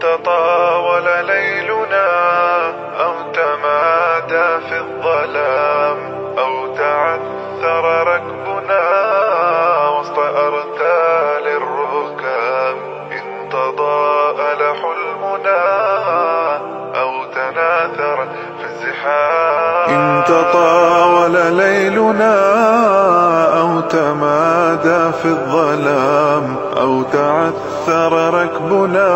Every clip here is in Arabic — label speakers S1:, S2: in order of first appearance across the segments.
S1: تطاول ليلنا أو تمادى في الظلام أو تعثر ركبنا وسط أرتال الركام، إن تضاءل حلمنا أو تناثر في الزحام، إن تطاول ليلنا أو تمادى في الظلام أو تعثر ركبنا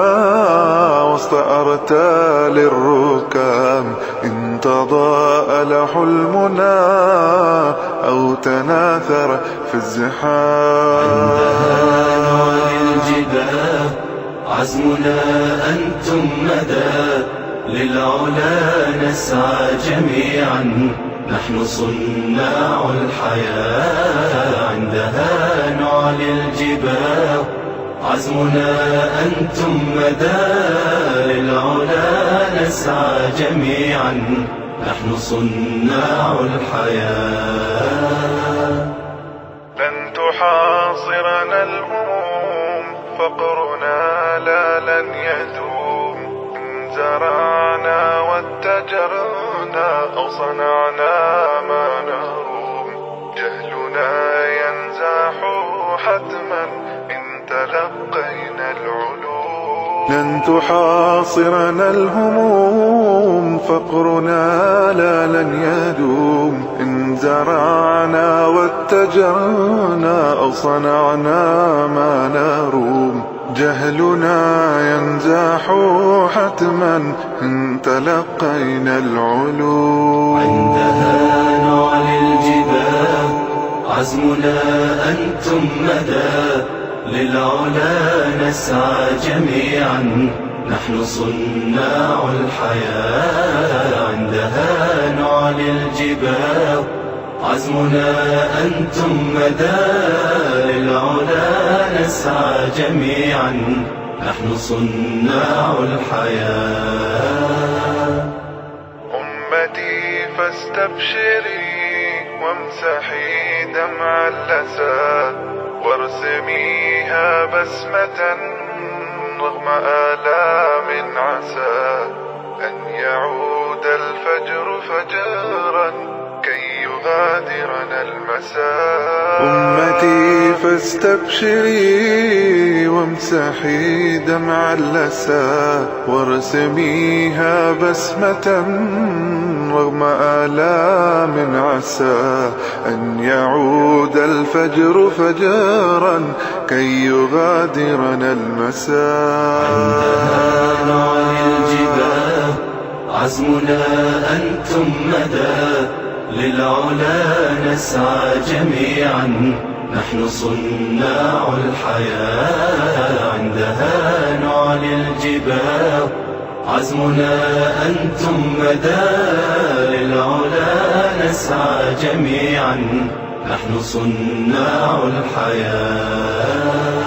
S1: وسط أرتال الركام، إن تضاءل حلمنا أو تناثر في الزحام.
S2: عندها نعلي الجباه عزمنا أنتم مدى، للعلا نسعى جميعا نحن صناع الحياة. عندها نعلي الجباه عزمنا أنتم مدى، للعلا نسعى جميعا نحن صناع الحياة.
S1: لن تحاصرنا الهموم فقرنا لا لن يدوم، إن زرعنا واتجرنا أو صنعنا ما نروم، جهلنا ينزاح حتما إن تلقينا العلوم. لن تحاصرنا الهموم فقرنا لا لن يدوم، إن زرعنا واتجرنا أو صنعنا ما نروم، جهلنا ينزاح حتما إن تلقينا العلوم.
S2: عندها نعلي الجباه عزمنا أنتم مدى، للعلا نسعى جميعا نحن صناع الحياة. عندها نعلي الجباه عزمنا أنتم مدى، للعلا نسعى جميعا نحن صناع الحياة.
S1: أمتي فاستبشري وامسحي دمع اللسى، وارسميها بسمة رغم آلام عسى، أن يعود الفجر فجرا كي يغادرنا المساء. أمتي فاستبشري وامسحي دمع اللسى، وارسميها بسمة رغم آلام عسى، أن يعود الفجر فجرا كي يغادرنا المساء.
S2: عندها نعلي الجباه عزمنا أنتم مدى، للعلا نسعى جميعا نحن صناع الحياة. عندها نعلي الجباه عزمنا أنتم مدى، للعلا نسعى جميعا نحن صناع الحياة.